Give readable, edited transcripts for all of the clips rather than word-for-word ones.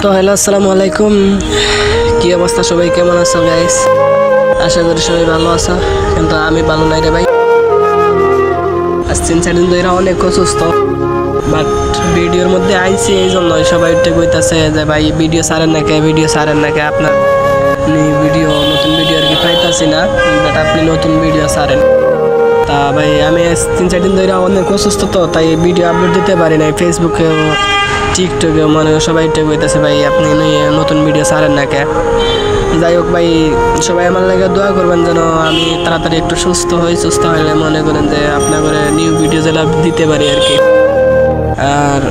তো হ্যালো আসসালামু আলাইকুম। কি অবস্থা, সবাই কেমন আছো গাইস? আশা করি সবাই ভালো আছো, কিন্তু আমি ভালো নাই রে ভাই। আজ 3-4 দিন ধরে অনেক অসুস্থ, বাট ভিডিওর মধ্যে আইছি এই জন্যই সবাই উঠে কইতাছে যে ভাই ভিডিও ছাড়েন না কে আপনার ভিডিও নতুন ভিডিও আর কি পাইতাছি না, বাট আপনি নতুন ভিডিও ছাড়েন। তা ভাই আমি 3-4 দিন ধরে অনেক অসুস্থ, তো তাই ভিডিও আপলোড দিতে পারি নাই। ফেসবুকেও টিকটকেও মানে সবাই উঠে কইতাছে ভাই আপনি নতুন ভিডিও ছাড়েন না কে। যাই হোক ভাই, সবাই আমার লাগে দোয়া করবেন যেন আমি তাড়াতাড়ি একটু সুস্থ হইলে মনে করেন যে আপনার করে নিউ ভিডিও যেটা দিতে পারি আর কি। আর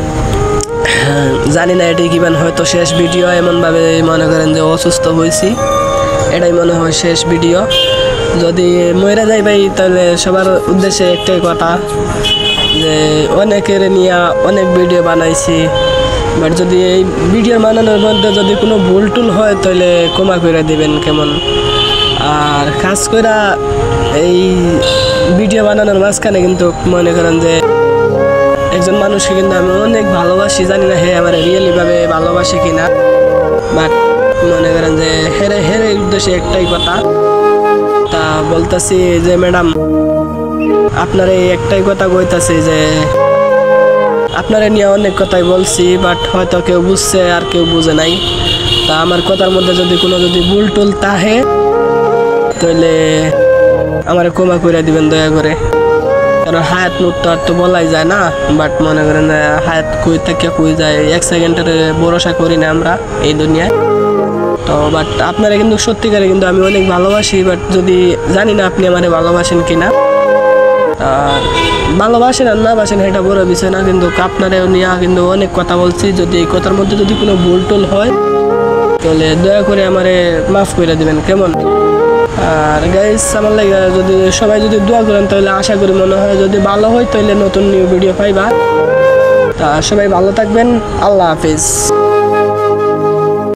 জানি না এটাই কিমান হয়তো শেষ ভিডিও, এমনভাবে মনে করেন যে অসুস্থ হয়েছি, এটাই মনে হয় শেষ ভিডিও। যদি মরে যাই ভাই তাহলে সবার উদ্দেশ্যে একটাই কথা, যে অনেকের নিয়ে অনেক ভিডিও বানাইছি, বাট যদি এই ভিডিও বানানোর মধ্যে যদি কোনো ভুল টুল হয় তাহলে ক্ষমা করে দিবেন কেমন। আর খাস করে এই ভিডিও বানানোর মাঝখানে কিন্তু মনে করেন যে একজন মানুষকে কিন্তু আমি অনেক ভালোবাসি, জানি না হে আমার রিয়েলিভাবে ভালোবাসে কিনা, বাট মনে করেন যে হেরে উদ্দেশ্যে একটাই কথা। তা বলতেছি যে ম্যাডাম আপনার এই একটাই কথা কইতাছি যে আপনারা নিয়ে অনেক কথাই বলছি, বাট হয়তো কেউ বুঝছে আর কেউ বুঝে নাই। তা আমার কথার মধ্যে যদি ভুল টুল তাহে তাহলে আমার ক্ষমা করে দিবেন দয়া করে। কারণ হায়াত মুক্ত আর তো বলাই যায় না, বাট মনে করেন হায়াত কই থেকে কই যায়, 1 সেকেন্ডের ভরসা করি না আমরা এই দুনিয়ায়। তো বাট আপনারা কিন্তু সত্যিকারে কিন্তু আমি অনেক ভালোবাসি, বাট যদি জানি না আপনি আমারে ভালোবাসেন কিনা। আর ভালোবাসেন আর না বাসেন এটা বড় বিষয় না, কিন্তু আপনারা নিয়ে কিন্তু অনেক কথা বলছি। যদি এই কথার মধ্যে যদি কোনো ভুল টুল হয় তাহলে দয়া করে আমারে মাফ করে দিবেন কেমন। আর গাইস আমার লাগে যদি সবাই যদি দোয়া করেন তাহলে আশা করি মনে হয় যদি ভালো হয় তাহলে নতুন নিউ ভিডিও পাইবা। তা সবাই ভালো থাকবেন, আল্লাহ হাফিজ।